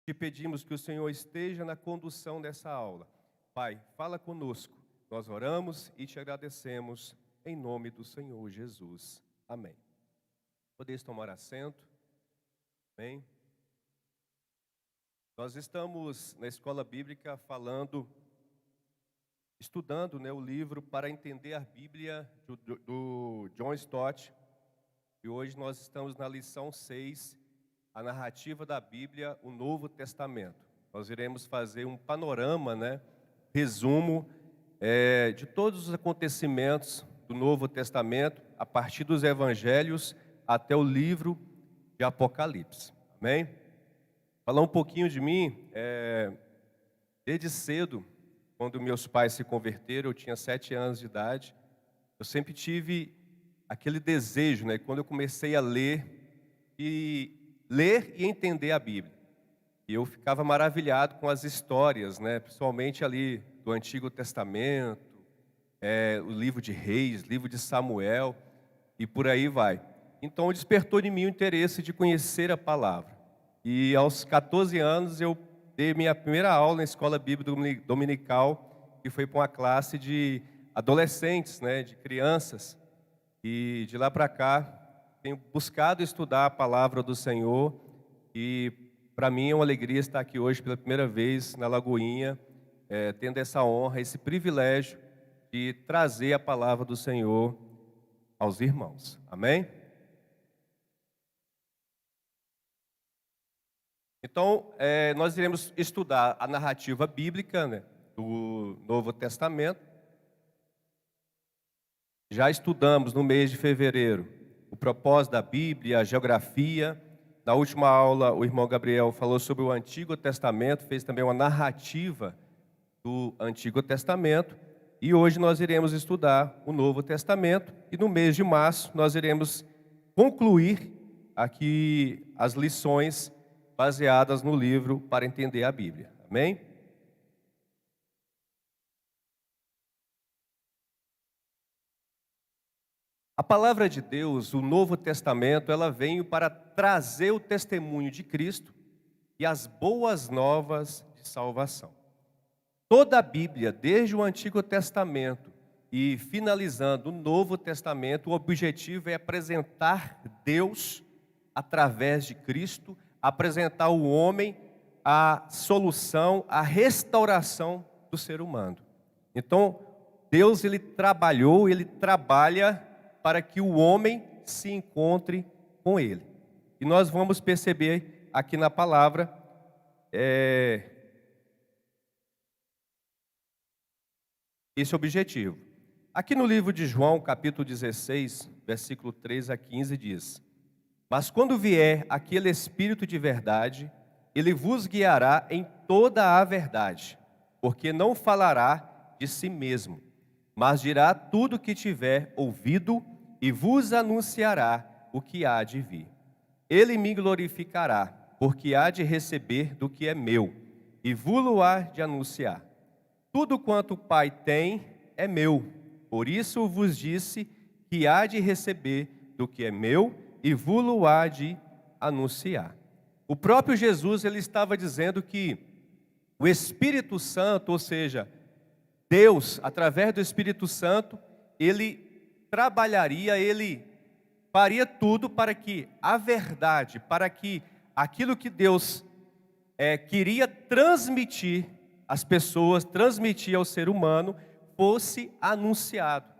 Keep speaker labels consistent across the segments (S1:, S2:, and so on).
S1: Te pedimos que o Senhor esteja na condução dessa aula. Pai, fala conosco. Nós oramos e te agradecemos em nome do Senhor Jesus. Amém. Podeis tomar assento. Amém. Nós estamos na escola bíblica estudando, o livro Para Entender a Bíblia do John Stott. E hoje nós estamos na lição 6, a narrativa da Bíblia, o Novo Testamento. Nós iremos fazer um panorama, resumo de todos os acontecimentos do Novo Testamento, a partir dos Evangelhos até o livro de Apocalipse. Amém? Falar um pouquinho de mim, desde cedo, quando meus pais se converteram, eu tinha 7 anos de idade, eu sempre tive aquele desejo, quando eu comecei a ler e entender a Bíblia. E eu ficava maravilhado com as histórias, principalmente ali do Antigo Testamento, o livro de Reis, livro de Samuel, e por aí vai. Então despertou em mim o interesse de conhecer a palavra. E aos 14 anos eu dei minha primeira aula na escola bíblica dominical, que foi para uma classe de adolescentes, de crianças. E de lá para cá, tenho buscado estudar a palavra do Senhor. E para mim é uma alegria estar aqui hoje pela primeira vez na Lagoinha, tendo essa honra, esse privilégio de trazer a palavra do Senhor aos irmãos. Amém? Então, nós iremos estudar a narrativa bíblica, do Novo Testamento. Já estudamos no mês de fevereiro o propósito da Bíblia, a geografia. Na última aula, o irmão Gabriel falou sobre o Antigo Testamento, fez também uma narrativa do Antigo Testamento. E hoje nós iremos estudar o Novo Testamento. E no mês de março, nós iremos concluir aqui as lições baseadas no livro Para Entender a Bíblia. Amém? A palavra de Deus, o Novo Testamento, ela veio para trazer o testemunho de Cristo e as boas novas de salvação. Toda a Bíblia, desde o Antigo Testamento e finalizando o Novo Testamento, o objetivo é apresentar Deus através de Cristo, apresentar ao homem a solução, a restauração do ser humano. Então, Deus ele trabalha para que o homem se encontre com Ele. E nós vamos perceber aqui na palavra esse objetivo. Aqui no livro de João, capítulo 16, versículo 3 a 15, diz: Mas quando vier aquele Espírito de verdade, Ele vos guiará em toda a verdade, porque não falará de si mesmo, mas dirá tudo o que tiver ouvido e vos anunciará o que há de vir. Ele me glorificará, porque há de receber do que é meu, e vos-lo há de anunciar. Tudo quanto o Pai tem é meu, por isso vos disse que há de receber do que é meu, e vos-lo há de anunciar. O próprio Jesus, ele estava dizendo que o Espírito Santo, ou seja, Deus, através do Espírito Santo, ele trabalharia, ele faria tudo para que a verdade, para que aquilo que Deus queria transmitir às pessoas, transmitir ao ser humano, fosse anunciado.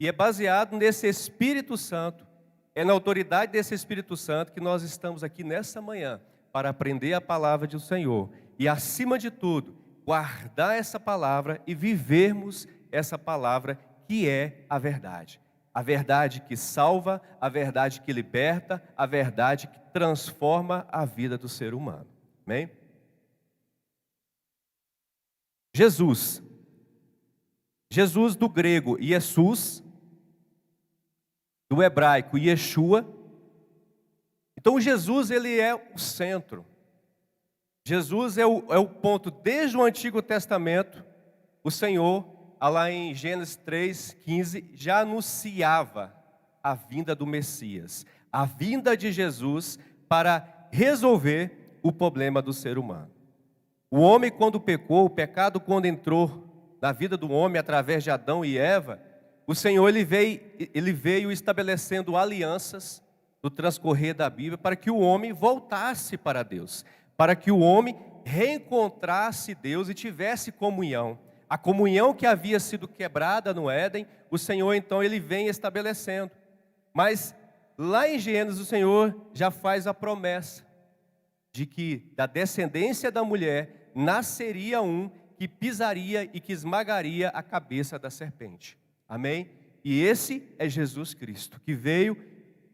S1: E é baseado nesse Espírito Santo, é na autoridade desse Espírito Santo que nós estamos aqui nessa manhã para aprender a palavra do Senhor. E acima de tudo, guardar essa palavra e vivermos essa palavra que é a verdade. A verdade que salva, a verdade que liberta, a verdade que transforma a vida do ser humano. Amém? Jesus do grego Jesus, do hebraico Yeshua. Então Jesus ele é o centro. Jesus é o ponto. Desde o Antigo Testamento, o Senhor, lá em Gênesis 3:15, já anunciava a vinda do Messias, a vinda de Jesus para resolver o problema do ser humano. O homem, quando pecou, o pecado, quando entrou na vida do homem através de Adão e Eva, o Senhor ele veio estabelecendo alianças no transcorrer da Bíblia para que o homem voltasse para Deus, para que o homem reencontrasse Deus e tivesse comunhão. A comunhão que havia sido quebrada no Éden, o Senhor então ele vem estabelecendo. Mas lá em Gênesis o Senhor já faz a promessa de que da descendência da mulher nasceria um que pisaria e que esmagaria a cabeça da serpente. Amém? E esse é Jesus Cristo, que veio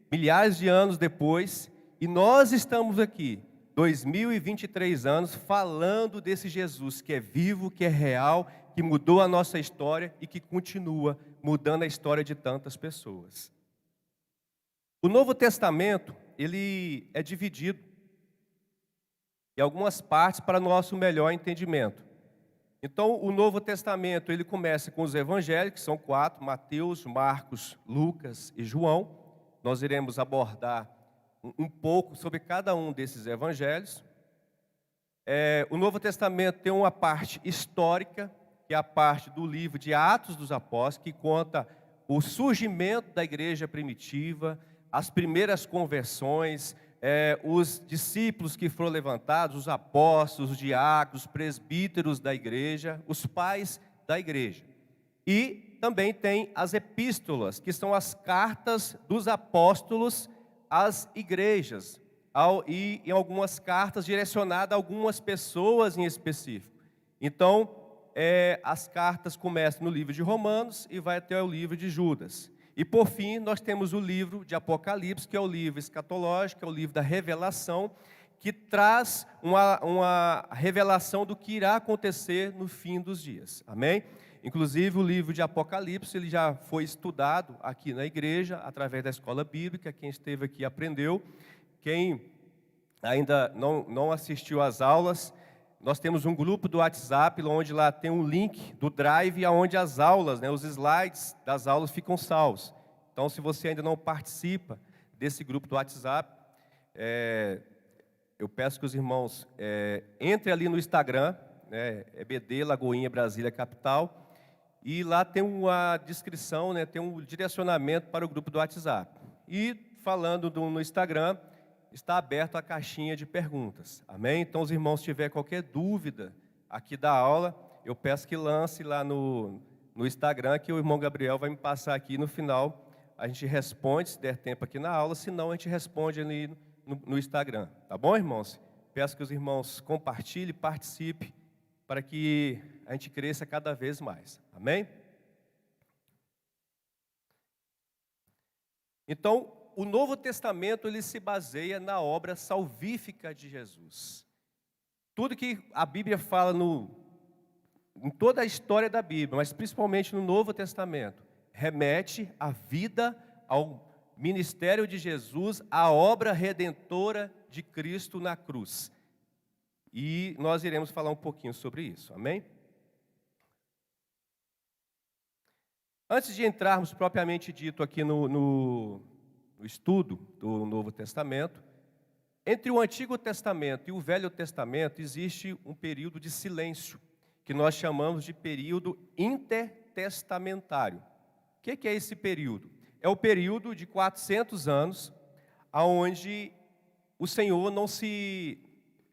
S1: milhares de anos depois, e nós estamos aqui, 2023 anos, falando desse Jesus que é vivo, que é real, que mudou a nossa história e que continua mudando a história de tantas pessoas. O Novo Testamento, ele é dividido em algumas partes para nosso melhor entendimento. Então, o Novo Testamento, ele começa com os evangelhos, que são 4, Mateus, Marcos, Lucas e João. Nós iremos abordar um pouco sobre cada um desses evangelhos. O Novo Testamento tem uma parte histórica, que é a parte do livro de Atos dos Apóstolos, que conta o surgimento da igreja primitiva, as primeiras conversões, os discípulos que foram levantados, os apóstolos, os diáconos, os presbíteros da igreja, os pais da igreja. E também tem as epístolas, que são as cartas dos apóstolos às igrejas, e em algumas cartas direcionadas a algumas pessoas em específico. Então, as cartas começam no livro de Romanos e vai até o livro de Judas. E por fim, nós temos o livro de Apocalipse, que é o livro escatológico, é o livro da revelação, que traz uma revelação do que irá acontecer no fim dos dias. Amém? Inclusive, o livro de Apocalipse, ele já foi estudado aqui na igreja, através da escola bíblica. Quem esteve aqui aprendeu. Quem ainda não assistiu às aulas, nós temos um grupo do WhatsApp, onde lá tem um link do Drive, onde as aulas, os slides das aulas ficam salvos. Então, se você ainda não participa desse grupo do WhatsApp, eu peço que os irmãos entrem ali no Instagram, EBD Lagoinha Brasília Capital, e lá tem uma descrição, tem um direcionamento para o grupo do WhatsApp. E falando no Instagram, está aberto a caixinha de perguntas, amém? Então, os irmãos, se tiver qualquer dúvida aqui da aula, eu peço que lance lá no Instagram, que o irmão Gabriel vai me passar aqui no final. A gente responde, se der tempo aqui na aula, senão a gente responde ali no Instagram, tá bom, irmãos? Peço que os irmãos compartilhem, participem, para que a gente cresça cada vez mais, amém? Então, o Novo Testamento ele se baseia na obra salvífica de Jesus. Tudo que a Bíblia fala em toda a história da Bíblia, mas principalmente no Novo Testamento, remete à vida, ao ministério de Jesus, à obra redentora de Cristo na cruz. E nós iremos falar um pouquinho sobre isso, amém? Antes de entrarmos propriamente dito aqui no estudo do Novo Testamento, entre o Antigo Testamento e o Velho Testamento existe um período de silêncio, que nós chamamos de período intertestamentário. O que é esse período? É o período de 400 anos, onde o Senhor não se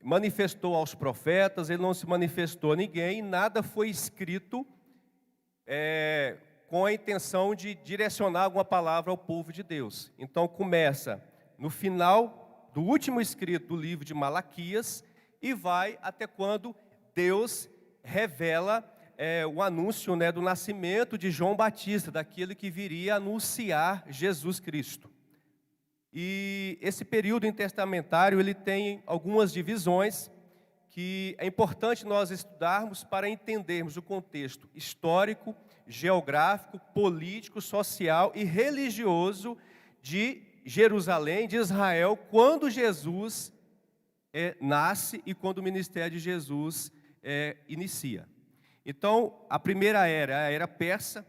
S1: manifestou aos profetas, Ele não se manifestou a ninguém, nada foi escrito com a intenção de direcionar alguma palavra ao povo de Deus. Então começa no final do último escrito do livro de Malaquias e vai até quando Deus revela o anúncio do nascimento de João Batista, daquele que viria anunciar Jesus Cristo. E esse período intertestamentário ele tem algumas divisões que é importante nós estudarmos para entendermos o contexto histórico, geográfico, político, social e religioso de Jerusalém, de Israel, quando Jesus nasce e quando o ministério de Jesus inicia. Então, a primeira era, a era persa,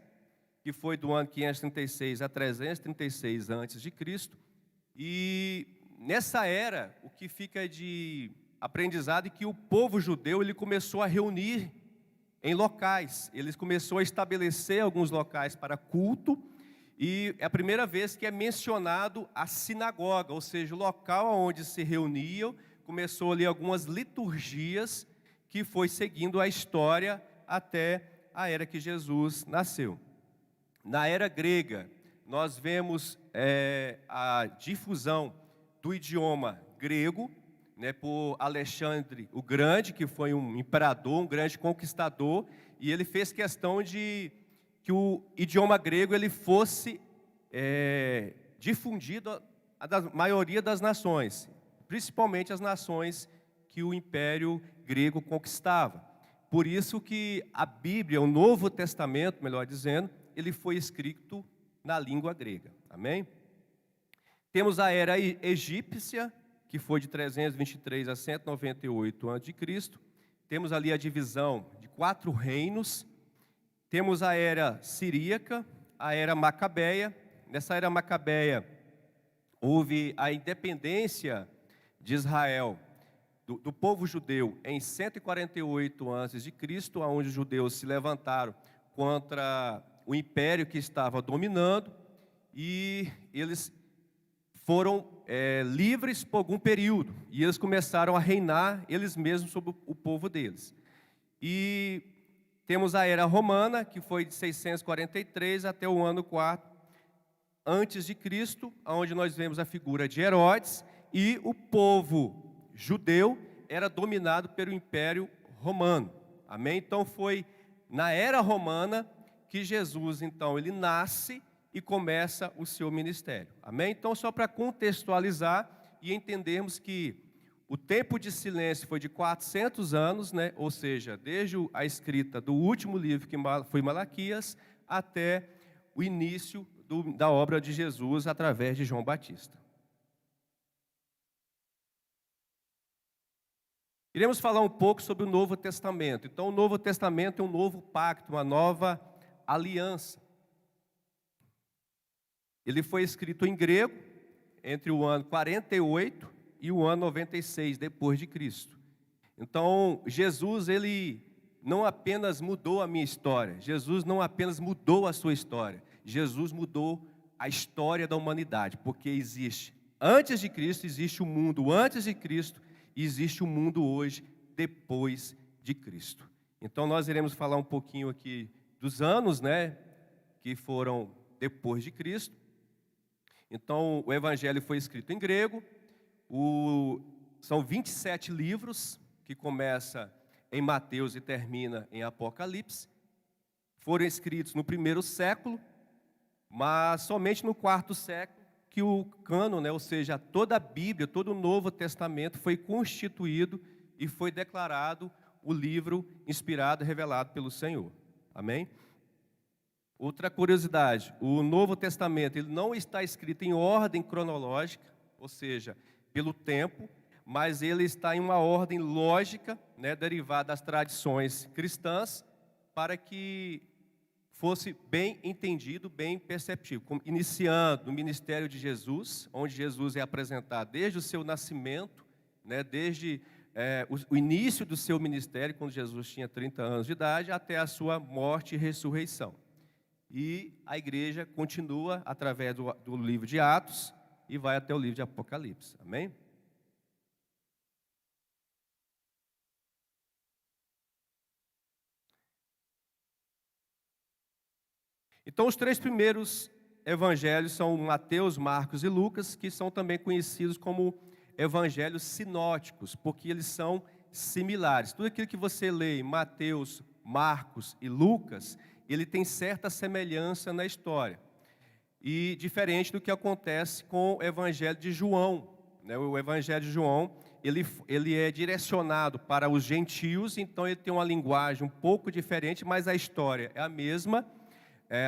S1: que foi do ano 536 a 336 a.C., e nessa era, o que fica de aprendizado que o povo judeu ele começou a reunir em locais. Ele começou a estabelecer alguns locais para culto. E é a primeira vez que é mencionado a sinagoga, ou seja, o local onde se reuniam. Começou ali algumas liturgias que foi seguindo a história até a era que Jesus nasceu. Na era grega, nós vemos a difusão do idioma grego, né, por Alexandre o Grande, que foi um imperador, um grande conquistador, e ele fez questão de que o idioma grego ele fosse difundido a maioria das nações, principalmente as nações que o Império Grego conquistava. Por isso que a Bíblia, o Novo Testamento, melhor dizendo, ele foi escrito na língua grega. Amém? Temos a era egípcia, que foi de 323 a 198 a.C. Temos ali a divisão de 4 reinos. Temos a era siríaca, a era macabeia. Nessa era macabeia, houve a independência de Israel, do povo judeu, em 148 a.C., onde os judeus se levantaram contra o império que estava dominando, e eles foram livres por algum período, e eles começaram a reinar eles mesmos sobre o povo deles. E temos a era romana, que foi de 643 até o ano 4 antes de Cristo, onde nós vemos a figura de Herodes, e o povo judeu era dominado pelo Império Romano. Amém? Então foi na era romana que Jesus, então, ele nasce e começa o seu ministério. Amém? Então, só para contextualizar e entendermos que o tempo de silêncio foi de 400 anos, né? Ou seja, desde a escrita do último livro, que foi Malaquias, até o início da obra de Jesus através de João Batista. Iremos falar um pouco sobre o Novo Testamento. Então, o Novo Testamento é um novo pacto, uma nova aliança. Ele foi escrito em grego entre o ano 48 e o ano 96 depois de Cristo. Então, Jesus, ele não apenas mudou a minha história, Jesus não apenas mudou a sua história, Jesus mudou a história da humanidade, porque existe, antes de Cristo existe o mundo antes de Cristo, e existe o mundo hoje depois de Cristo. Então nós iremos falar um pouquinho aqui dos anos, né, que foram depois de Cristo. Então o Evangelho foi escrito em grego, são 27 livros, que começa em Mateus e termina em Apocalipse. Foram escritos no 1º século, mas somente no 4º século que o cânon, né, ou seja, toda a Bíblia, todo o Novo Testamento foi constituído e foi declarado o livro inspirado e revelado pelo Senhor. Amém? Outra curiosidade, o Novo Testamento ele não está escrito em ordem cronológica, ou seja, pelo tempo, mas ele está em uma ordem lógica, né, derivada das tradições cristãs, para que fosse bem entendido, bem perceptível. Iniciando no ministério de Jesus, onde Jesus é apresentado desde o seu nascimento, né, desde o início do seu ministério, quando Jesus tinha 30 anos de idade, até a sua morte e ressurreição. E a igreja continua através do livro de Atos e vai até o livro de Apocalipse. Amém? Então, os 3 primeiros evangelhos são Mateus, Marcos e Lucas, que são também conhecidos como evangelhos sinóticos, porque eles são similares. Tudo aquilo que você lê em Mateus, Marcos e Lucas, ele tem certa semelhança na história. E diferente do que acontece com o evangelho de João, né? O evangelho de João, ele é direcionado para os gentios, então ele tem uma linguagem um pouco diferente, mas a história é a mesma.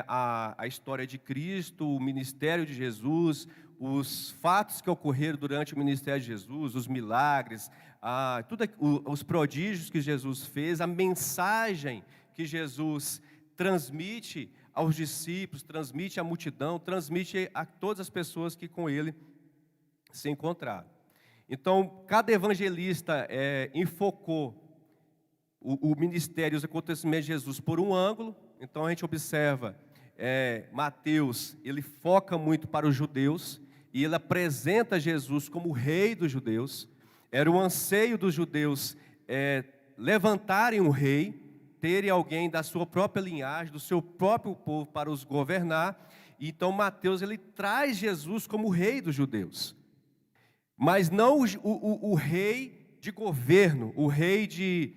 S1: A história de Cristo, o ministério de Jesus, os fatos que ocorreram durante o ministério de Jesus, os milagres, os prodígios que Jesus fez, a mensagem que Jesus transmite aos discípulos, transmite à multidão, transmite a todas as pessoas que com ele se encontraram. Então, cada evangelista enfocou o ministério e os acontecimentos de Jesus por um ângulo. Então, a gente observa, Mateus, ele foca muito para os judeus, e ele apresenta Jesus como o rei dos judeus. Era o anseio dos judeus levantarem um rei, terem alguém da sua própria linhagem, do seu próprio povo para os governar. Então Mateus, ele traz Jesus como o rei dos judeus, mas não o rei de governo, o rei de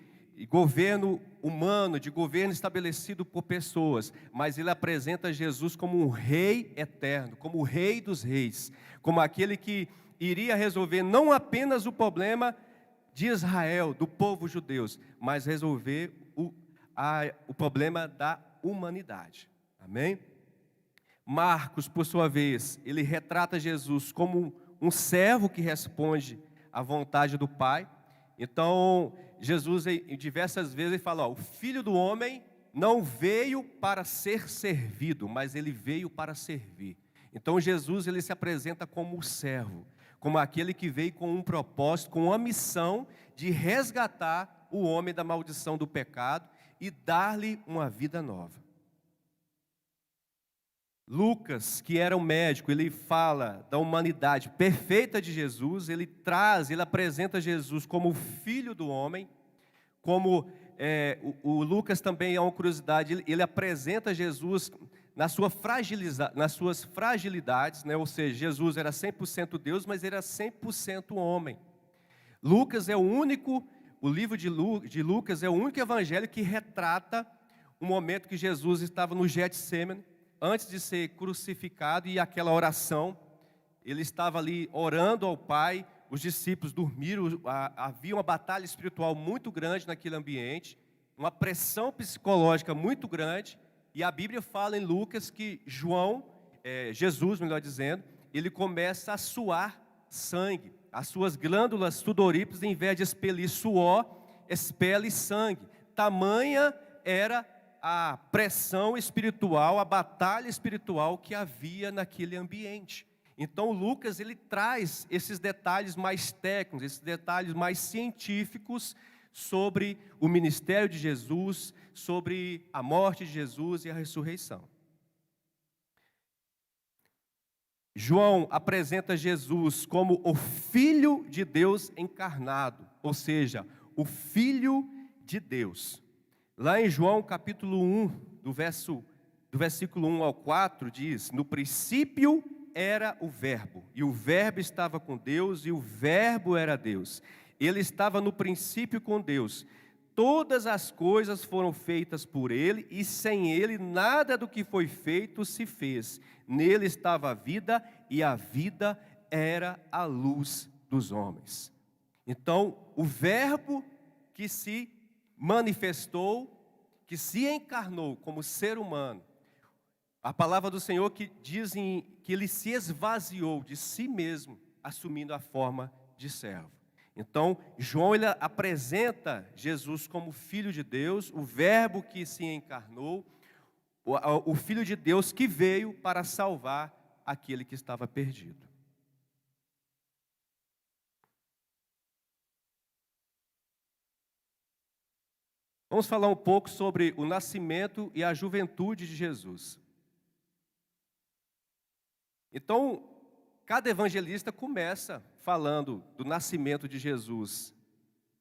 S1: governo humano, de governo estabelecido por pessoas, mas ele apresenta Jesus como um rei eterno, como o rei dos reis, como aquele que iria resolver não apenas o problema de Israel, do povo judeu, mas resolver o problema da humanidade. Amém? Marcos, por sua vez, ele retrata Jesus como um servo que responde à vontade do Pai. Então, Jesus, em diversas vezes, ele fala, o Filho do Homem não veio para ser servido, mas ele veio para servir. Então, Jesus, ele se apresenta como o servo, como aquele que veio com um propósito, com uma missão de resgatar o homem da maldição do pecado e dar-lhe uma vida nova. Lucas, que era um médico, ele fala da humanidade perfeita de Jesus, ele apresenta Jesus como o Filho do Homem, como o Lucas também é uma curiosidade, ele apresenta Jesus nas suas fragilidades, né? Ou seja, Jesus era 100% Deus, mas era 100% homem. Lucas é o livro de Lucas é o único evangelho que retrata o momento que Jesus estava no Getsêmani, antes de ser crucificado, e aquela oração, ele estava ali orando ao Pai, os discípulos dormiram, havia uma batalha espiritual muito grande naquele ambiente, uma pressão psicológica muito grande, e a Bíblia fala em Lucas que Jesus, melhor dizendo, ele começa a suar sangue, as suas glândulas sudoríparas, em vez de expelir suor, expele sangue. Tamanha era a pressão espiritual, a batalha espiritual que havia naquele ambiente. Então Lucas, ele traz esses detalhes mais técnicos, esses detalhes mais científicos sobre o ministério de Jesus, sobre a morte de Jesus e a ressurreição. João apresenta Jesus como o Filho de Deus encarnado, ou seja, o Filho de Deus. Lá em João capítulo 1, do versículo 1 ao 4, diz, no princípio era o Verbo, e o Verbo estava com Deus, e o Verbo era Deus. Ele estava no princípio com Deus. Todas as coisas foram feitas por Ele, e sem Ele nada do que foi feito se fez. Nele estava a vida, e a vida era a luz dos homens. Então, o Verbo que se manifestou, que se encarnou como ser humano, a palavra do Senhor que diz que Ele se esvaziou de si mesmo, assumindo a forma de servo. Então, João, ele apresenta Jesus como Filho de Deus, o Verbo que se encarnou, o Filho de Deus que veio para salvar aquele que estava perdido. Vamos falar um pouco sobre o nascimento e a juventude de Jesus. Então, cada evangelista começa falando do nascimento de Jesus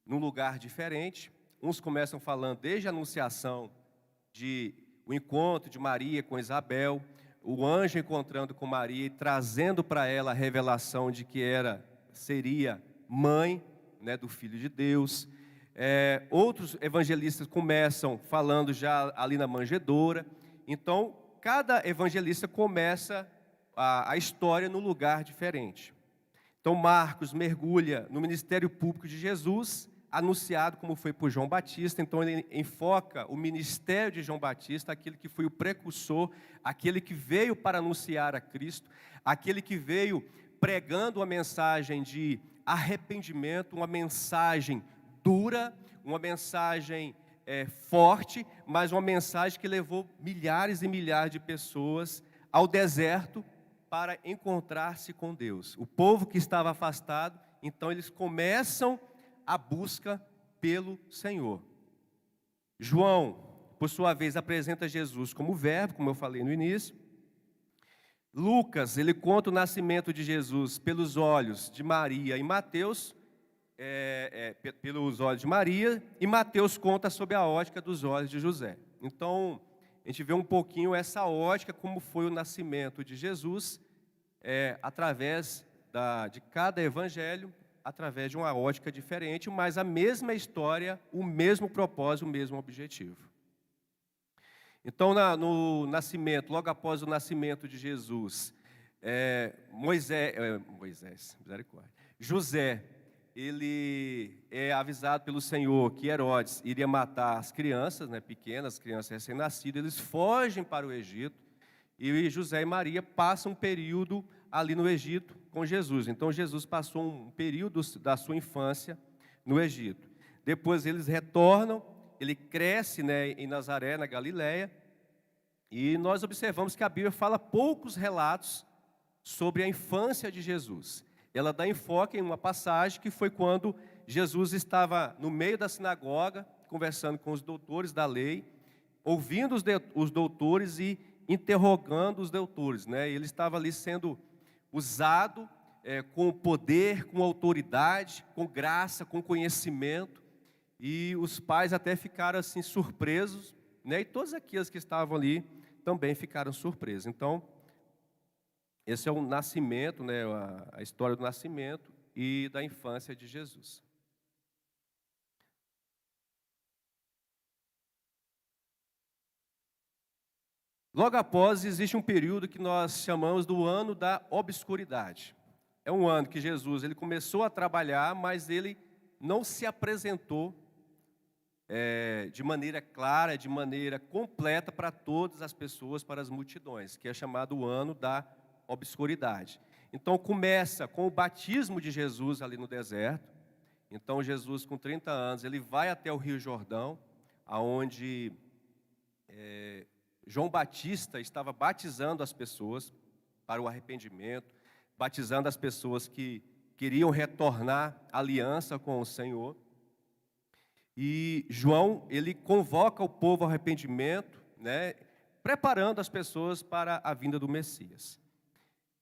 S1: num lugar diferente. Uns começam falando desde a anunciação, o encontro de Maria com Isabel, o anjo encontrando com Maria e trazendo para ela a revelação de que seria mãe, né, do Filho de Deus. Outros evangelistas começam falando já ali na manjedoura. Então, cada evangelista começa a história num lugar diferente. Então, Marcos mergulha no ministério público de Jesus, anunciado como foi por João Batista. Então, ele enfoca o ministério de João Batista, aquele que foi o precursor, aquele que veio para anunciar a Cristo, aquele que veio pregando uma mensagem de arrependimento, uma mensagem dura, uma mensagem forte, mas uma mensagem que levou milhares e milhares de pessoas ao deserto para encontrar-se com Deus. O povo que estava afastado então eles começam a busca pelo Senhor. João, por sua vez, apresenta Jesus como verbo, como eu falei no início. Lucas, ele conta o nascimento de Jesus pelos olhos de Maria, e Mateus, pelos olhos de Maria, e Mateus conta sobre a ótica dos olhos de José. Então, a gente vê um pouquinho essa ótica, como foi o nascimento de Jesus, através de cada evangelho, através de uma ótica diferente, mas a mesma história, o mesmo propósito, o mesmo objetivo. Então, no nascimento, logo após o nascimento de Jesus, José, ele é avisado pelo Senhor que Herodes iria matar as crianças, pequenas, crianças recém-nascidas. Eles fogem para o Egito e José e Maria passam um período ali no Egito com Jesus. Então, Jesus passou um período da sua infância no Egito. Depois eles retornam, ele cresce em Nazaré, na Galileia, e nós observamos que a Bíblia fala poucos relatos sobre a infância de Jesus. Ela dá enfoque em uma passagem que foi quando Jesus estava no meio da sinagoga, conversando com os doutores da lei, ouvindo os doutores e interrogando os doutores. Ele estava ali sendo usado com poder, com autoridade, com graça, com conhecimento. E os pais até ficaram assim surpresos, e todos aqueles que estavam ali também ficaram surpresos. Então, esse é o nascimento, a história do nascimento e da infância de Jesus. Logo após, existe um período que nós chamamos do ano da obscuridade. É um ano que Jesus ele começou a trabalhar, mas ele não se apresentou de maneira clara, de maneira completa para todas as pessoas, para as multidões, que é chamado o ano da obscuridade. Então começa com o batismo de Jesus ali no deserto. Então Jesus, com 30 anos, ele vai até o Rio Jordão, aonde João Batista estava batizando as pessoas para o arrependimento, batizando as pessoas que queriam retornar à aliança com o Senhor. E João, ele convoca o povo ao arrependimento, preparando as pessoas para a vinda do Messias.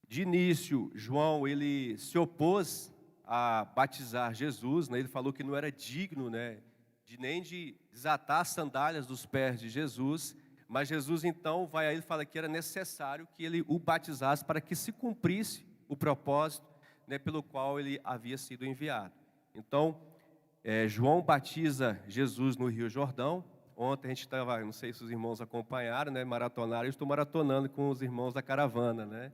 S1: De início, João, ele se opôs a batizar Jesus, ele falou que não era digno, nem de desatar as sandálias dos pés de Jesus, mas Jesus então vai a ele e fala que era necessário que ele o batizasse para que se cumprisse o propósito, pelo qual ele havia sido enviado. Então, João batiza Jesus no Rio Jordão. Ontem a gente estava, não sei se os irmãos acompanharam, maratonaram. Eu estou maratonando com os irmãos da caravana,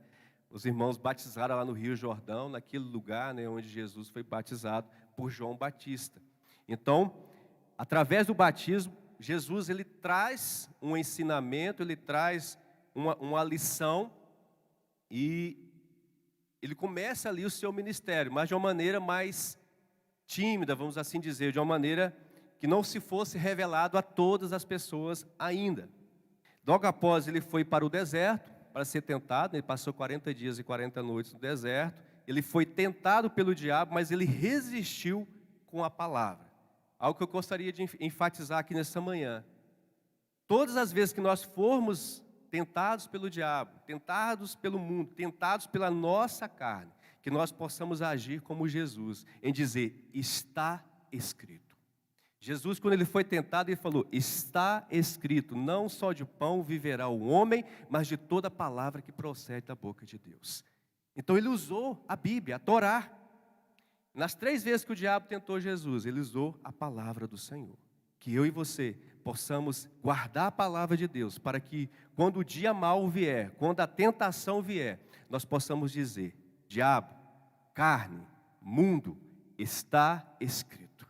S1: Os irmãos batizaram lá no Rio Jordão, naquele lugar, onde Jesus foi batizado por João Batista. Então, através do batismo, Jesus ele traz um ensinamento, ele traz uma lição e ele começa ali o seu ministério, mas de uma maneira mais tímida, vamos assim dizer, de uma maneira que não se fosse revelado a todas as pessoas ainda. Logo após ele foi para o deserto para ser tentado, ele passou 40 dias e 40 noites no deserto, ele foi tentado pelo diabo, mas ele resistiu com a palavra. Algo que eu gostaria de enfatizar aqui nessa manhã. Todas as vezes que nós formos tentados pelo diabo, tentados pelo mundo, tentados pela nossa carne, que nós possamos agir como Jesus, em dizer, está escrito. Jesus, quando ele foi tentado, ele falou, está escrito, não só de pão viverá o homem, mas de toda palavra que procede da boca de Deus. Então ele usou a Bíblia, a Torá. Nas 3 vezes que o diabo tentou Jesus, ele usou a palavra do Senhor. Que eu e você possamos guardar a palavra de Deus, para que quando o dia mau vier, quando a tentação vier, nós possamos dizer, diabo, carne, mundo, está escrito.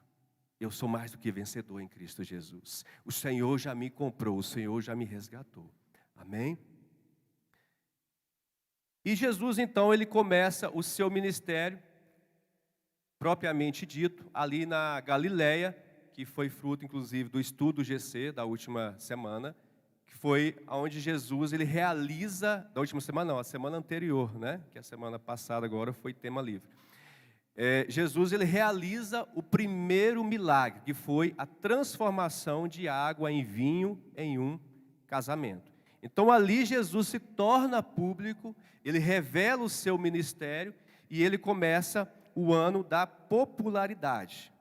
S1: Eu sou mais do que vencedor em Cristo Jesus. O Senhor já me comprou, o Senhor já me resgatou. Amém? E Jesus, então, ele começa o seu ministério, propriamente dito, ali na Galileia, que foi fruto, inclusive, do estudo GC da última semana, que foi onde Jesus, ele realiza, da última semana não, a semana anterior, que a semana passada agora foi tema livre. Jesus ele realiza o primeiro milagre, que foi a transformação de água em vinho em um casamento. Então ali Jesus se torna público, ele revela o seu ministério e ele começa o ano da popularidade.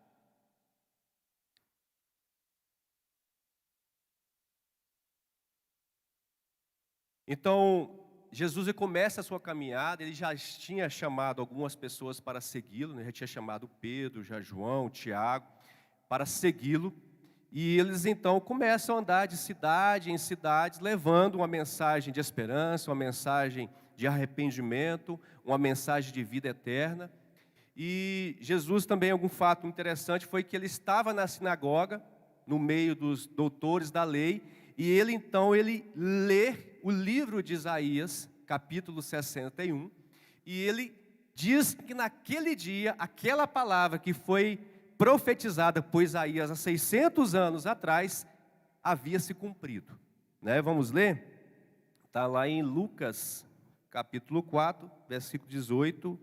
S1: Então, Jesus ele começa a sua caminhada, ele já tinha chamado algumas pessoas para segui-lo, né? Já tinha chamado Pedro, já João, Tiago, para segui-lo. E eles então começam a andar de cidade em cidade, levando uma mensagem de esperança, uma mensagem de arrependimento, uma mensagem de vida eterna. E Jesus também, algum fato interessante, foi que ele estava na sinagoga, no meio dos doutores da lei, e ele então, ele lê o livro de Isaías, capítulo 61, e ele diz que naquele dia, aquela palavra que foi profetizada por Isaías há 600 anos atrás, havia se cumprido. Né? Vamos ler? Está lá em Lucas, capítulo 4, versículo 18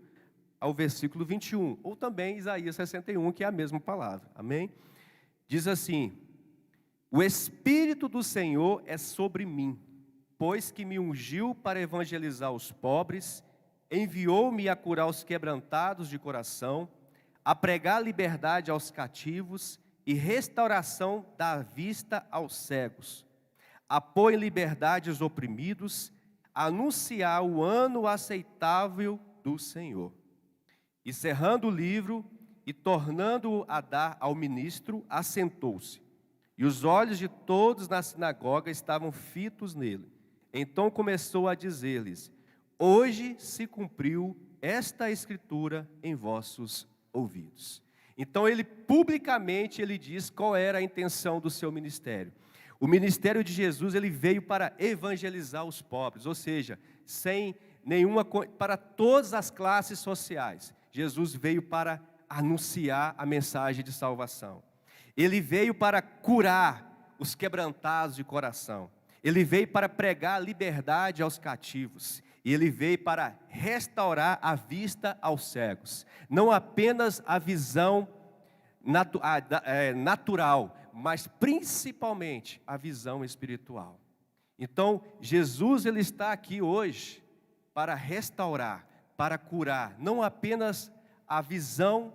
S1: ao versículo 21, ou também Isaías 61, que é a mesma palavra. Amém? Diz assim: o Espírito do Senhor é sobre mim, pois que me ungiu para evangelizar os pobres, enviou-me a curar os quebrantados de coração, a pregar liberdade aos cativos e restauração da vista aos cegos, a pôr em liberdade os oprimidos, a anunciar o ano aceitável do Senhor. E cerrando o livro e tornando-o a dar ao ministro, assentou-se. E os olhos de todos na sinagoga estavam fitos nele. Então começou a dizer-lhes: hoje se cumpriu esta escritura em vossos ouvidos. Então ele publicamente ele diz qual era a intenção do seu ministério. O ministério de Jesus ele veio para evangelizar os pobres, ou seja, sem nenhuma para todas as classes sociais. Jesus veio para anunciar a mensagem de salvação. Ele veio para curar os quebrantados de coração. Ele veio para pregar liberdade aos cativos. E ele veio para restaurar a vista aos cegos. Não apenas a visão natural, mas principalmente a visão espiritual. Então, Jesus ele está aqui hoje para restaurar, para curar, não apenas a visão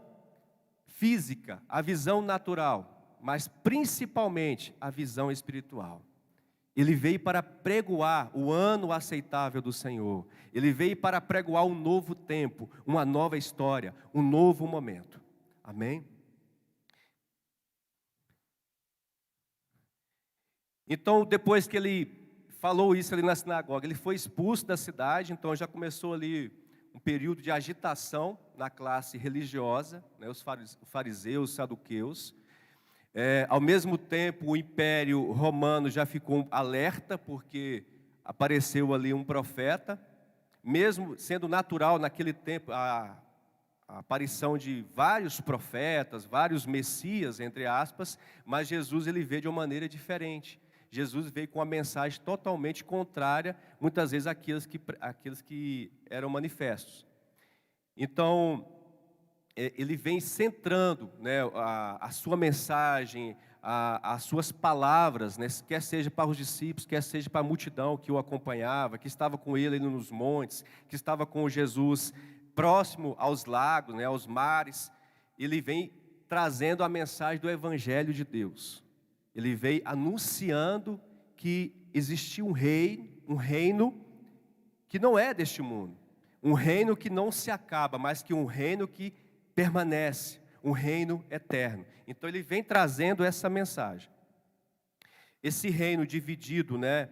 S1: física, a visão natural, mas principalmente a visão espiritual. Ele veio para pregoar o ano aceitável do Senhor. Ele veio para pregoar um novo tempo, uma nova história, um novo momento. Amém? Então, depois que ele falou isso ali na sinagoga, ele foi expulso da cidade, então já começou ali um período de agitação na classe religiosa, né, os fariseus, os saduqueus. Ao mesmo tempo, o Império Romano já ficou alerta, porque apareceu ali um profeta, mesmo sendo natural naquele tempo a aparição de vários profetas, vários messias, entre aspas, mas Jesus ele veio de uma maneira diferente. Jesus veio com uma mensagem totalmente contrária, muitas vezes, àqueles que eram manifestos. Então, ele vem centrando, né, a sua mensagem, as suas palavras, né, quer seja para os discípulos, quer seja para a multidão que o acompanhava, que estava com ele nos montes, que estava com Jesus próximo aos lagos, né, aos mares. Ele vem trazendo a mensagem do Evangelho de Deus. Ele veio anunciando que existia um reino que não é deste mundo, um reino que não se acaba, mas que um reino que permanece, um reino eterno. Então ele vem trazendo essa mensagem. Esse reino dividido, né,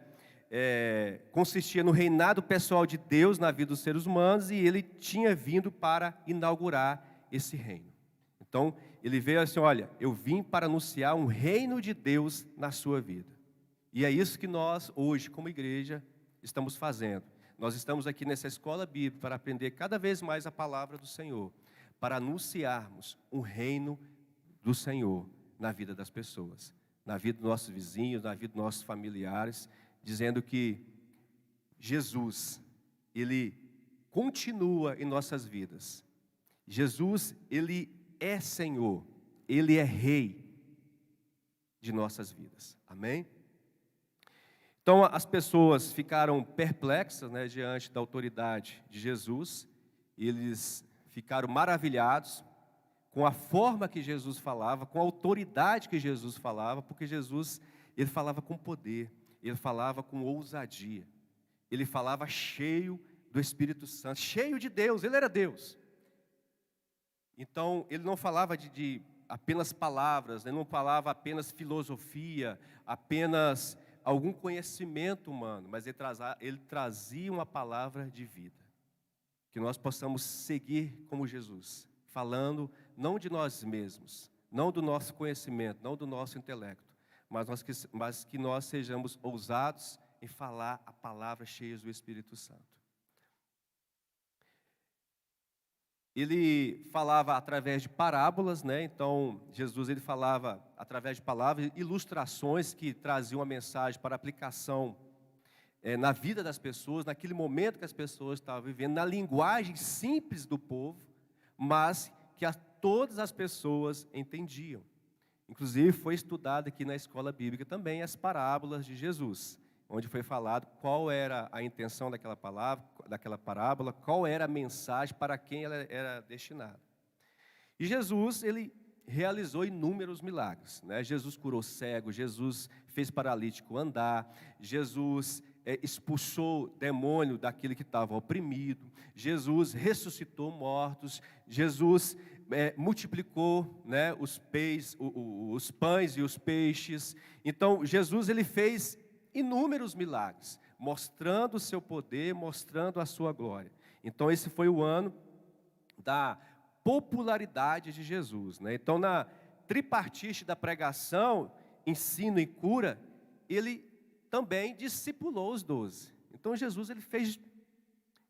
S1: consistia no reinado pessoal de Deus na vida dos seres humanos, e ele tinha vindo para inaugurar esse reino. Então ele veio assim: olha, eu vim para anunciar um reino de Deus na sua vida. E é isso que nós hoje como igreja estamos fazendo. Nós estamos aqui nessa escola bíblica para aprender cada vez mais a palavra do Senhor, para anunciarmos um reino do Senhor na vida das pessoas, na vida dos nossos vizinhos, na vida dos nossos familiares, dizendo que Jesus, Ele continua em nossas vidas. Jesus, Ele é Senhor, Ele é Rei de nossas vidas, amém? Então as pessoas ficaram perplexas, né, diante da autoridade de Jesus, eles ficaram maravilhados com a forma que Jesus falava, com a autoridade que Jesus falava, porque Jesus, Ele falava com poder, Ele falava com ousadia, Ele falava cheio do Espírito Santo, cheio de Deus, Ele era Deus. Então, Ele não falava de apenas palavras, Ele não falava apenas filosofia, apenas algum conhecimento humano, mas Ele trazia uma palavra de vida. Que nós possamos seguir como Jesus, falando não de nós mesmos, não do nosso conhecimento, não do nosso intelecto, mas que nós sejamos ousados em falar a palavra cheia do Espírito Santo. Ele falava através de parábolas, né? Então Jesus, ele falava através de palavras, ilustrações que traziam uma mensagem para aplicação na vida das pessoas, naquele momento que as pessoas estavam vivendo, na linguagem simples do povo, mas que todas as pessoas entendiam. Inclusive foi estudado aqui na escola bíblica também as parábolas de Jesus, onde foi falado qual era a intenção daquela parábola, qual era a mensagem, para quem ela era destinada. E Jesus, ele realizou inúmeros milagres, né? Jesus curou cego, Jesus fez paralítico andar, Jesus expulsou demônio daquele que estava oprimido, Jesus ressuscitou mortos, Jesus multiplicou, né, os pães e os peixes. Então Jesus, ele fez inúmeros milagres, mostrando o seu poder, mostrando a sua glória. Então esse foi o ano da popularidade de Jesus, né? Então na tripartite da pregação, ensino e cura, ele também discipulou os 12. Então Jesus, ele fez,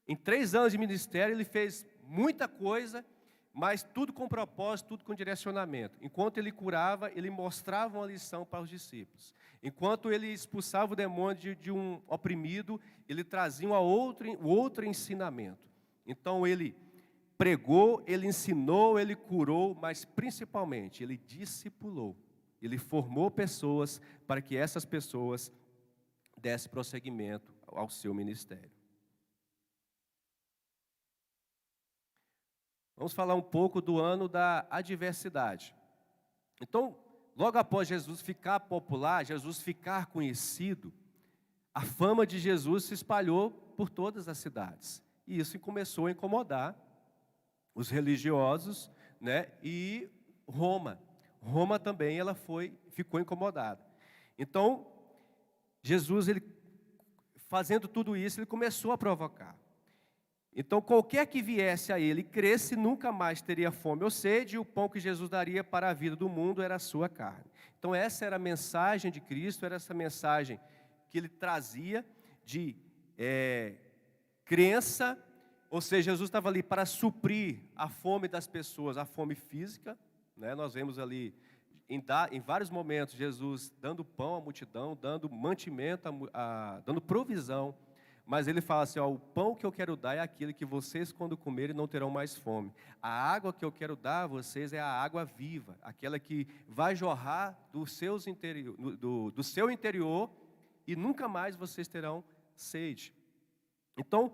S1: em 3 anos de ministério, ele fez muita coisa, mas tudo com propósito, tudo com direcionamento. Enquanto ele curava, ele mostrava uma lição para os discípulos. Enquanto ele expulsava o demônio de um oprimido, ele trazia outro ensinamento. Então ele pregou, ele ensinou, ele curou, mas principalmente ele discipulou. Ele formou pessoas para que essas pessoas dessem prosseguimento ao seu ministério. Vamos falar um pouco do ano da adversidade. Então, logo após Jesus ficar popular, Jesus ficar conhecido, a fama de Jesus se espalhou por todas as cidades. E isso começou a incomodar os religiosos, né, e Roma. Roma também ficou incomodada. Então, Jesus, ele, fazendo tudo isso, ele começou a provocar. Então, qualquer que viesse a ele e cresce, nunca mais teria fome ou sede, e o pão que Jesus daria para a vida do mundo era a sua carne. Então, essa era a mensagem de Cristo, era essa mensagem que ele trazia de crença, ou seja, Jesus estava ali para suprir a fome das pessoas, a fome física, né? Nós vemos ali, em vários momentos, Jesus dando pão à multidão, dando mantimento, dando provisão. Mas ele fala assim, ó, o pão que eu quero dar é aquele que vocês, quando comerem, não terão mais fome. A água que eu quero dar a vocês é a água viva, aquela que vai jorrar do seu interior e nunca mais vocês terão sede. Então,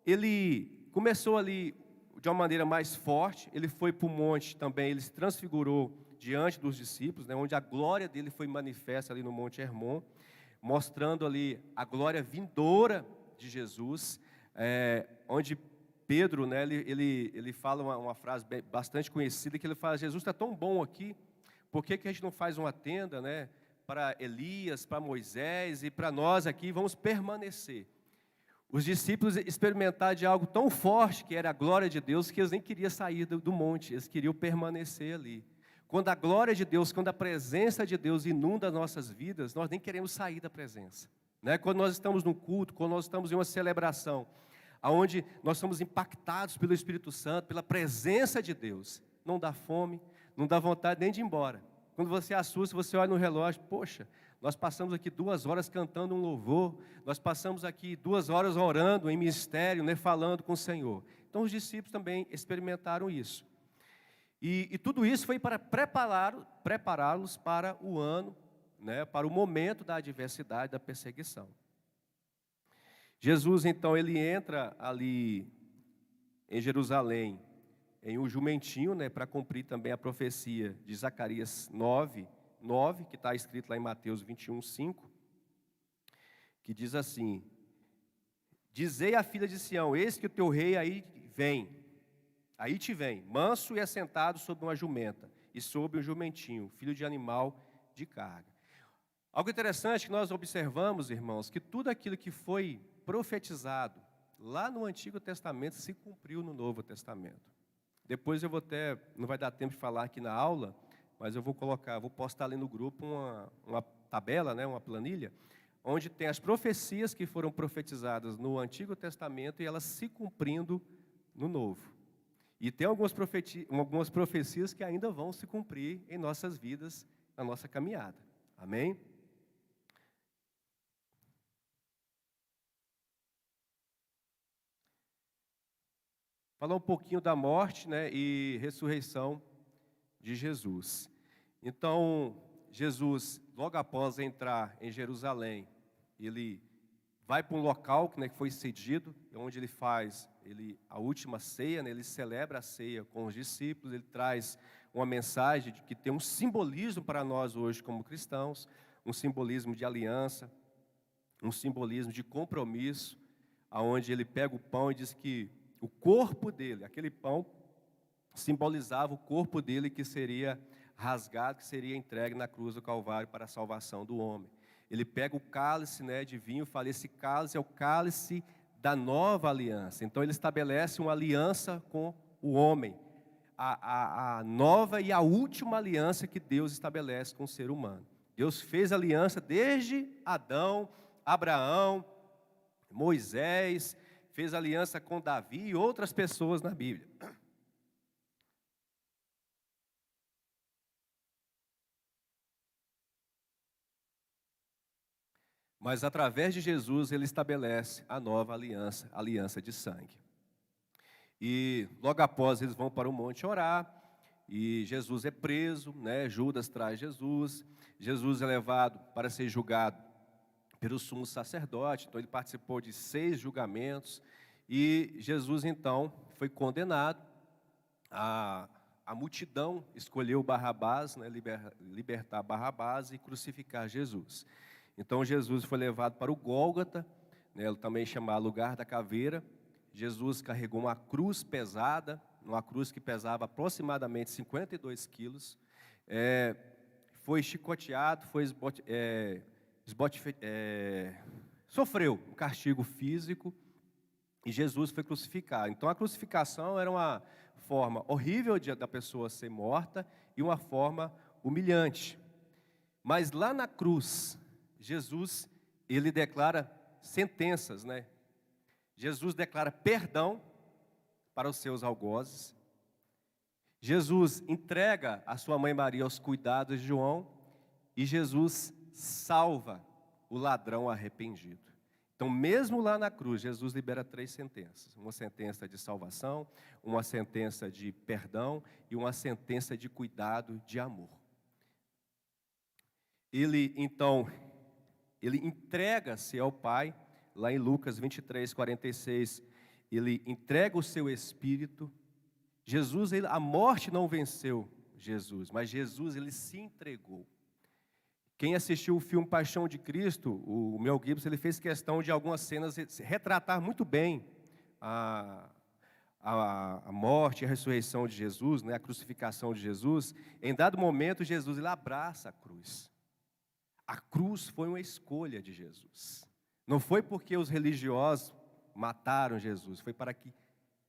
S1: ele começou ali de uma maneira mais forte, ele foi para o monte também, ele se transfigurou diante dos discípulos, né, onde a glória dele foi manifesta ali no Monte Hermon, mostrando ali a glória vindoura de Jesus, onde Pedro, né, ele fala uma frase bastante conhecida, que ele fala, Jesus está tão bom aqui, por que a gente não faz uma tenda, né, para Elias, para Moisés e para nós aqui, vamos permanecer. Os discípulos experimentaram de algo tão forte, que era a glória de Deus, que eles nem queriam sair do monte, eles queriam permanecer ali. Quando a glória de Deus, quando a presença de Deus inunda as nossas vidas, nós nem queremos sair da presença. Né? Quando nós estamos no culto, quando nós estamos em uma celebração, onde nós somos impactados pelo Espírito Santo, pela presença de Deus, não dá fome, não dá vontade nem de ir embora. Quando você assusta, você olha no relógio, poxa, Nós passamos aqui 2 horas cantando um louvor, nós passamos aqui 2 horas orando em mistério, né, falando com o Senhor. Então os discípulos também experimentaram isso. E tudo isso foi para prepará-los para o ano, né, para o momento da adversidade, da perseguição. Jesus, então, ele entra ali em Jerusalém, em um jumentinho, né, para cumprir também a profecia de Zacarias 9, que está escrito lá em Mateus 21:5, que diz assim: Dizei à filha de Sião, eis que o teu rei aí te vem, manso e assentado sobre uma jumenta, e sobre um jumentinho, filho de animal de carga. Algo interessante que nós observamos, irmãos, que tudo aquilo que foi profetizado lá no Antigo Testamento se cumpriu no Novo Testamento. Depois eu vou não vai dar tempo de falar aqui na aula, mas eu vou postar ali no grupo uma tabela, né, uma planilha, onde tem as profecias que foram profetizadas no Antigo Testamento e elas se cumprindo no Novo. E tem algumas profecias que ainda vão se cumprir em nossas vidas, na nossa caminhada. Amém? Falar um pouquinho da morte, né, e ressurreição de Jesus. Então, Jesus, logo após entrar em Jerusalém, ele vai para um local, né, que foi cedido, onde ele faz a última ceia, né, ele celebra a ceia com os discípulos, ele traz uma mensagem que tem um simbolismo para nós hoje como cristãos, um simbolismo de aliança, um simbolismo de compromisso, aonde ele pega o pão e diz que o corpo dele, aquele pão, simbolizava o corpo dele que seria rasgado, que seria entregue na cruz do Calvário para a salvação do homem. Ele pega o cálice, né, de vinho e fala, esse cálice é o cálice da nova aliança. Então ele estabelece uma aliança com o homem, a nova e a última aliança que Deus estabelece com o ser humano. Deus fez aliança desde Adão, Abraão, Moisés, fez aliança com Davi e outras pessoas na Bíblia. Mas através de Jesus ele estabelece a nova aliança, a aliança de sangue. E logo após eles vão para o monte orar, e Jesus é preso, né? Judas traz Jesus, Jesus é levado para ser julgado pelo sumo sacerdote, então ele participou de 6 julgamentos, e Jesus então foi condenado. A multidão escolheu Barrabás, né? Libertar Barrabás e crucificar Jesus. Então Jesus foi levado para o Gólgota, né, também chamado lugar da caveira. Jesus carregou uma cruz pesada, uma cruz que pesava aproximadamente 52 quilos. Foi chicoteado, sofreu um castigo físico e Jesus foi crucificado. Então a crucificação era uma forma horrível da pessoa ser morta e uma forma humilhante. Mas lá na cruz, Jesus, ele declara sentenças, né? Jesus declara perdão para os seus algozes. Jesus entrega a sua mãe Maria aos cuidados de João. E Jesus salva o ladrão arrependido. Então, mesmo lá na cruz, Jesus libera 3 sentenças. Uma sentença de salvação, uma sentença de perdão e uma sentença de cuidado, de amor. Ele entrega-se ao Pai, lá em Lucas 23:46, ele entrega o seu espírito. Jesus, a morte não venceu Jesus, mas Jesus, ele se entregou. Quem assistiu o filme Paixão de Cristo, o Mel Gibson, ele fez questão de algumas cenas retratar muito bem a morte e a ressurreição de Jesus, né, a crucificação de Jesus. Em dado momento, Jesus ele abraça a cruz. A cruz foi uma escolha de Jesus. Não foi porque os religiosos mataram Jesus, foi para que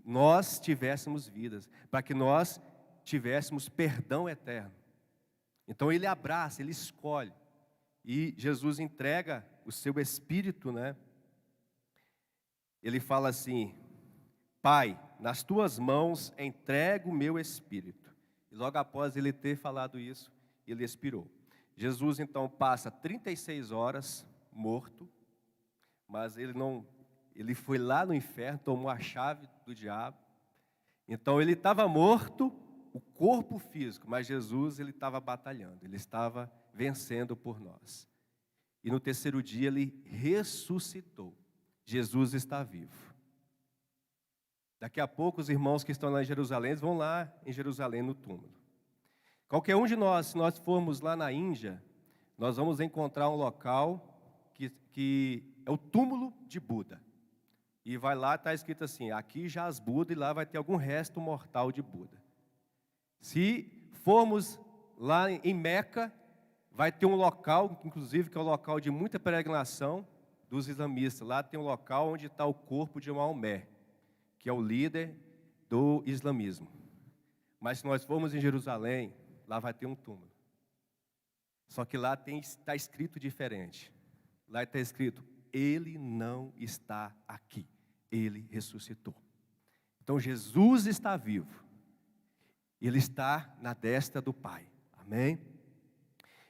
S1: nós tivéssemos vidas, para que nós tivéssemos perdão eterno. Então ele abraça, ele escolhe. E Jesus entrega o seu espírito, né? Ele fala assim: Pai, nas tuas mãos entrego o meu espírito. E logo após ele ter falado isso, ele expirou. Jesus então passa 36 horas morto, mas ele foi lá no inferno, tomou a chave do diabo. Então ele estava morto, o corpo físico, mas Jesus ele estava batalhando, ele estava vencendo por nós. E no terceiro dia ele ressuscitou. Jesus está vivo. Daqui a pouco os irmãos que estão lá em Jerusalém vão lá em Jerusalém no túmulo. Qualquer um de nós, se nós formos lá na Índia, nós vamos encontrar um local que é o túmulo de Buda. E vai lá, está escrito assim, aqui jaz Buda, e lá vai ter algum resto mortal de Buda. Se formos lá em Meca, vai ter um local, inclusive, que é um local de muita peregrinação dos islamistas. Lá tem um local onde está o corpo de Maomé, que é o líder do islamismo. Mas se nós formos em Jerusalém, lá vai ter um túmulo. Só que lá está escrito diferente. Lá está escrito, ele não está aqui. Ele ressuscitou. Então Jesus está vivo. Ele está na destra do Pai. Amém?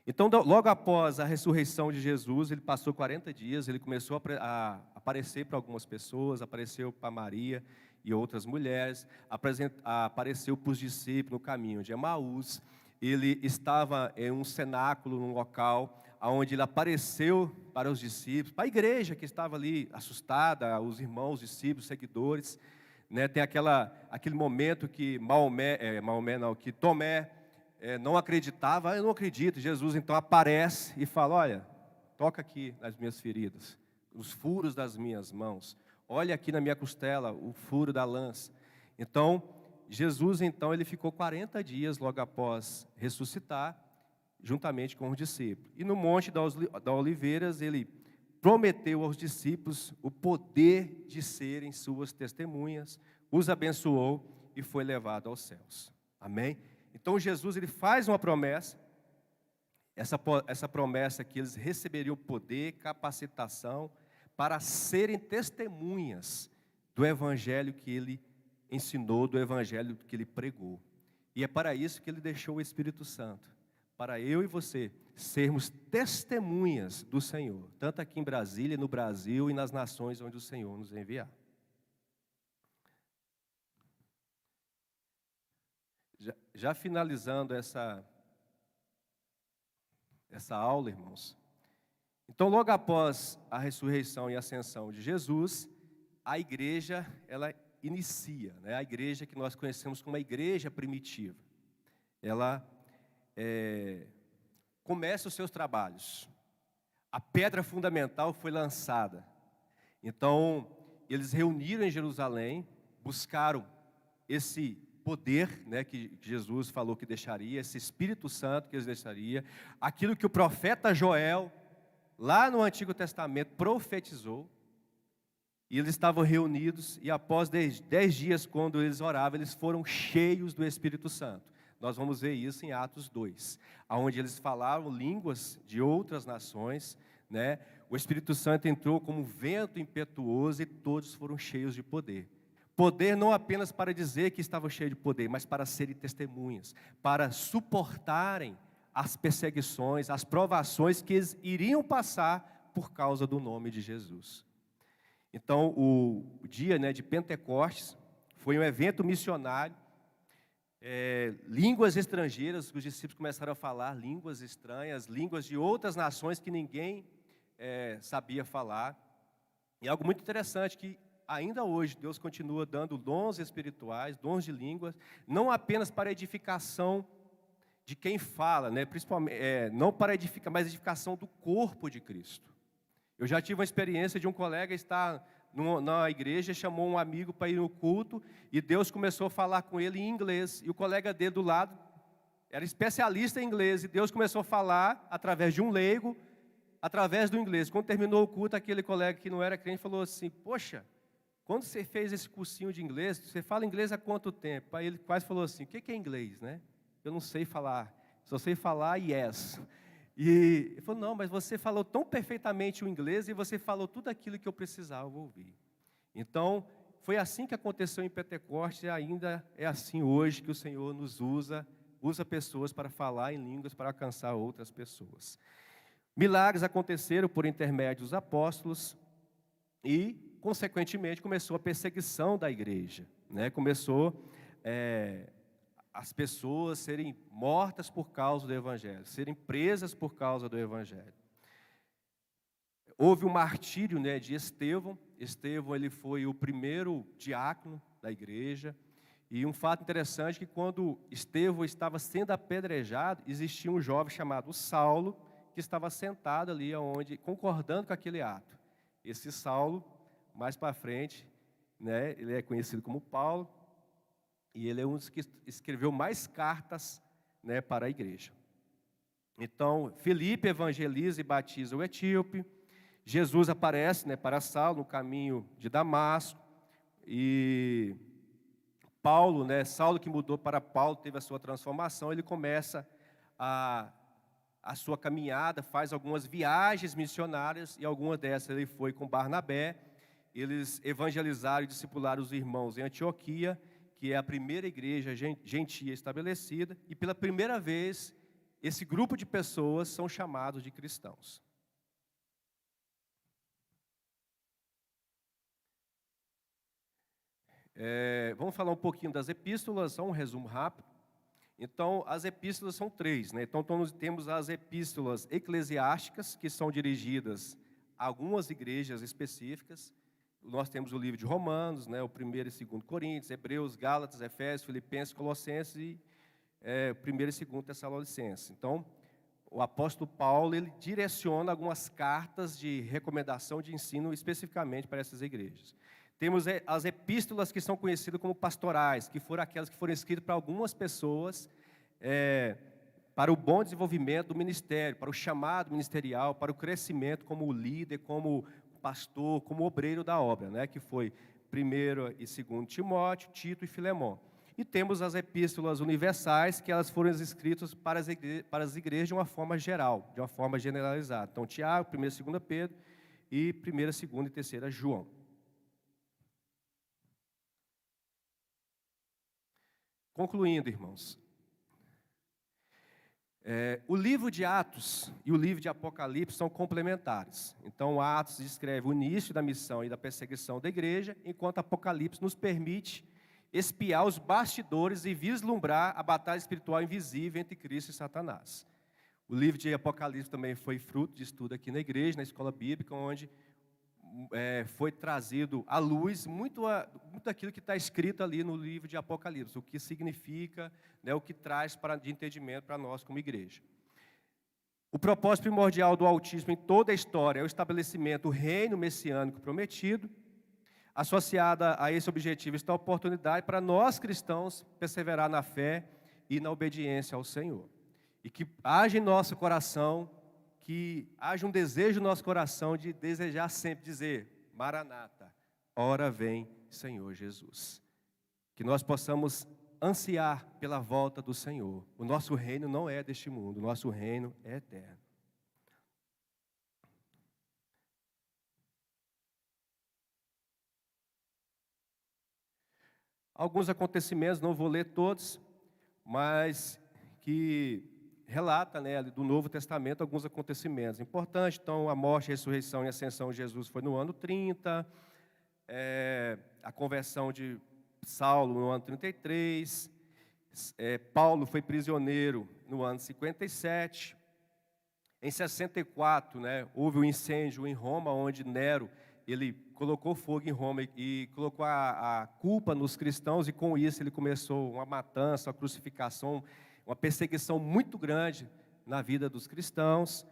S1: Então logo após a ressurreição de Jesus, ele passou 40 dias, ele começou a aparecer para algumas pessoas, apareceu para Maria e outras mulheres, apareceu para os discípulos no caminho de Emaús. Ele estava em um cenáculo, num local onde ele apareceu para os discípulos, para a igreja que estava ali assustada, os irmãos, os discípulos, seguidores, né? Tem aquele momento que que Tomé não acreditava, eu não acredito. Jesus então aparece e fala, olha, toca aqui nas minhas feridas, os furos das minhas mãos, olha aqui na minha costela, o furo da lança. Então, Jesus então ele ficou 40 dias logo após ressuscitar, juntamente com os discípulos. E no Monte das Oliveiras, ele prometeu aos discípulos o poder de serem suas testemunhas, os abençoou e foi levado aos céus. Amém? Então Jesus ele faz uma promessa, essa promessa que eles receberiam poder, capacitação, para serem testemunhas do evangelho que ele ensinou, do evangelho que ele pregou. E é para isso que ele deixou o Espírito Santo, para eu e você sermos testemunhas do Senhor, tanto aqui em Brasília, no Brasil e nas nações onde o Senhor nos enviar. Já finalizando essa aula, irmãos. Então, logo após a ressurreição e ascensão de Jesus, a igreja, ela inicia, né? A igreja que nós conhecemos como a igreja primitiva. Ela começa os seus trabalhos. A pedra fundamental foi lançada. Então, eles reuniram em Jerusalém, buscaram esse poder, né, que Jesus falou que deixaria, esse Espírito Santo que eles deixaria, aquilo que o profeta Joel, lá no Antigo Testamento, profetizou. E eles estavam reunidos, e após 10 dias, quando eles oravam, eles foram cheios do Espírito Santo. Nós vamos ver isso em Atos 2, onde eles falaram línguas de outras nações, né? O Espírito Santo entrou como um vento impetuoso e todos foram cheios de poder. Poder não apenas para dizer que estavam cheios de poder, mas para serem testemunhas, para suportarem as perseguições, as provações que eles iriam passar por causa do nome de Jesus. Então, o dia, né, de Pentecostes foi um evento missionário, línguas estrangeiras, os discípulos começaram a falar línguas estranhas, línguas de outras nações que ninguém sabia falar. E algo muito interessante que ainda hoje Deus continua dando dons espirituais, dons de línguas, não apenas para edificação de quem fala, né, principalmente, não para edificar, mas edificação do corpo de Cristo. Eu já tive uma experiência de um colega estar na igreja, chamou um amigo para ir no culto, e Deus começou a falar com ele em inglês, e o colega dele do lado era especialista em inglês, e Deus começou a falar através de um leigo, através do inglês. Quando terminou o culto, aquele colega que não era crente falou assim, poxa, quando você fez esse cursinho de inglês, você fala inglês há quanto tempo? Aí ele quase falou assim, o que é inglês, né? Eu não sei falar, só sei falar yes. E ele falou, não, mas você falou tão perfeitamente o inglês e você falou tudo aquilo que eu precisava ouvir. Então, foi assim que aconteceu em Pentecostes e ainda é assim hoje que o Senhor nos usa usa pessoas para falar em línguas para alcançar outras pessoas. Milagres aconteceram por intermédio dos apóstolos e, consequentemente, começou a perseguição da igreja, né? Começou as pessoas serem mortas por causa do evangelho, serem presas por causa do evangelho. Houve um martírio, né, de Estevão. Estevão, ele foi o primeiro diácono da igreja. E um fato interessante é que quando Estevão estava sendo apedrejado, existia um jovem chamado Saulo, que estava sentado ali concordando com aquele ato. Esse Saulo, mais para frente, né, ele é conhecido como Paulo, e ele é um dos que escreveu mais cartas, né, para a igreja. Então, Filipe evangeliza e batiza o etíope. Jesus aparece, né, para Saulo no caminho de Damasco, e Paulo, né, Saulo que mudou para Paulo, teve a sua transformação. Ele começa a sua caminhada, faz algumas viagens missionárias, e algumas dessas ele foi com Barnabé. Eles evangelizaram e discipularam os irmãos em Antioquia, que é a primeira igreja gentia estabelecida, e pela primeira vez esse grupo de pessoas são chamados de cristãos. Vamos falar um pouquinho das epístolas, só um resumo rápido. Então, as epístolas são 3, né? Então, temos as epístolas eclesiásticas, que são dirigidas a algumas igrejas específicas. Nós temos o livro de Romanos, né? O 1º e 2º Coríntios, Hebreus, Gálatas, Efésios, Filipenses, Colossenses e 1º e 2º Tessalonicenses. Então, o apóstolo Paulo, ele direciona algumas cartas de recomendação de ensino especificamente para essas igrejas. Temos as epístolas que são conhecidas como pastorais, que foram aquelas que foram escritas para algumas pessoas, para o bom desenvolvimento do ministério, para o chamado ministerial, para o crescimento como líder, como pastor, como obreiro da obra, né? Que foi 1º e 2º Timóteo, Tito e Filemão. E temos as epístolas universais, que elas foram escritas para as igrejas de uma forma geral, de uma forma generalizada. Então, Tiago, 1º e 2º Pedro, e 1º, 2º e 3º João. Concluindo, irmãos, o livro de Atos e o livro de Apocalipse são complementares. Então, Atos descreve o início da missão e da perseguição da igreja, enquanto Apocalipse nos permite espiar os bastidores e vislumbrar a batalha espiritual invisível entre Cristo e Satanás. O livro de Apocalipse também foi fruto de estudo aqui na igreja, na escola bíblica, onde foi trazido à luz muito daquilo que está escrito ali no livro de Apocalipse, o que significa, né, o que traz de entendimento para nós como igreja. O propósito primordial do autismo em toda a história é o estabelecimento do reino messiânico prometido. Associada a esse objetivo está a oportunidade para nós cristãos perseverar na fé e na obediência ao Senhor. E que haja em nosso coração, que haja um desejo no nosso coração de desejar sempre dizer: Maranata, ora vem Senhor Jesus. Que nós possamos ansiar pela volta do Senhor. O nosso reino não é deste mundo, o nosso reino é eterno. Alguns acontecimentos, não vou ler todos, mas que relata, né, do Novo Testamento alguns acontecimentos importantes. Então, a morte, a ressurreição e a ascensão de Jesus foi no ano 30, a conversão de Saulo no ano 33, Paulo foi prisioneiro no ano 57. Em 64, né, houve um incêndio em Roma, onde Nero ele colocou fogo em Roma e colocou a culpa nos cristãos, e com isso ele começou uma matança, uma crucificação, uma perseguição muito grande na vida dos cristãos.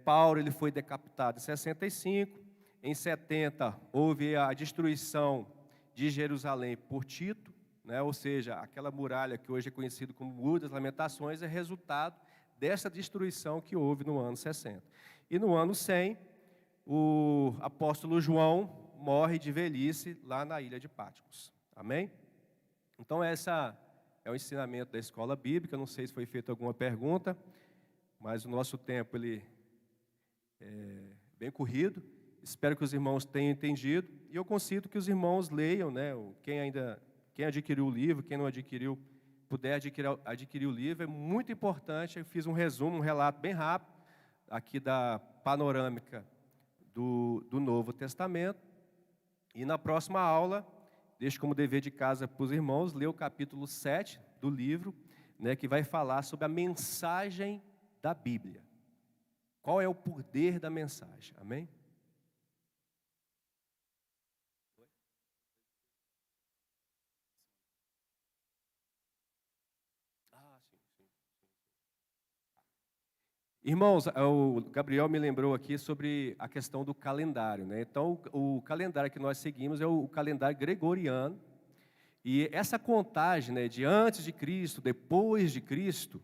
S1: Paulo ele foi decapitado em 65. Em 70 houve a destruição de Jerusalém por Tito, né? Ou seja, aquela muralha que hoje é conhecida como Muro das Lamentações é resultado dessa destruição que houve no ano 60. E no ano 100, o apóstolo João morre de velhice lá na ilha de Patmos. Amém? Então, essa é o ensinamento da escola bíblica. Não sei se foi feita alguma pergunta, mas o nosso tempo ele é bem corrido. Espero que os irmãos tenham entendido. E eu consigo que os irmãos leiam, né? Quem adquiriu o livro, quem não adquiriu, puder adquirir o livro, é muito importante. Eu fiz um resumo, um relato bem rápido, aqui da panorâmica do Novo Testamento. E na próxima aula, deixo como dever de casa para os irmãos, ler o capítulo 7 do livro, né, que vai falar sobre a mensagem da Bíblia. Qual é o poder da mensagem? Amém? Irmãos, o Gabriel me lembrou aqui sobre a questão do calendário, né? Então, o calendário que nós seguimos é o calendário gregoriano. E essa contagem, né, de antes de Cristo, depois de Cristo,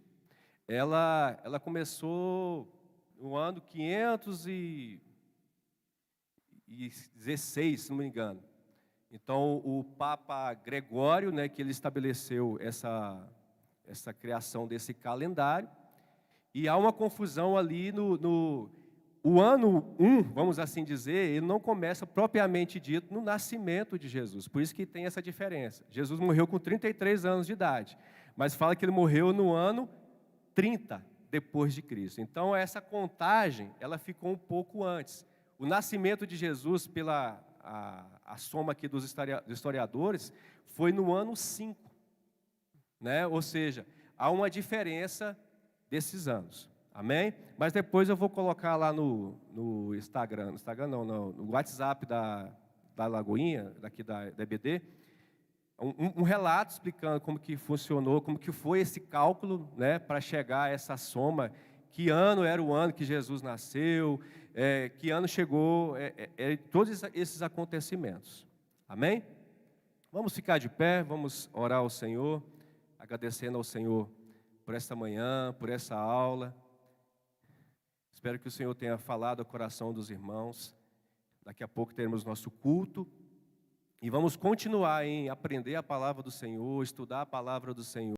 S1: ela começou no ano 516, se não me engano. Então, o Papa Gregório, né, que ele estabeleceu essa criação desse calendário. E há uma confusão ali o ano 1, vamos assim dizer, ele não começa propriamente dito no nascimento de Jesus. Por isso que tem essa diferença. Jesus morreu com 33 anos de idade, mas fala que ele morreu no ano 30 depois de Cristo. Então essa contagem, ela ficou um pouco antes. O nascimento de Jesus, pela a soma aqui dos historiadores, foi no ano 5, né? Ou seja, há uma diferença desses anos, amém? Mas depois eu vou colocar lá no Instagram não, no WhatsApp da Lagoinha, daqui da EBD, um relato explicando como que funcionou, como que foi esse cálculo, né, para chegar a essa soma, que ano era o ano que Jesus nasceu, que ano chegou, todos esses acontecimentos, amém? Vamos ficar de pé, vamos orar ao Senhor, agradecendo ao Senhor por esta manhã, por essa aula. Espero que o Senhor tenha falado ao coração dos irmãos. Daqui a pouco teremos nosso culto. E vamos continuar em aprender a palavra do Senhor, estudar a palavra do Senhor.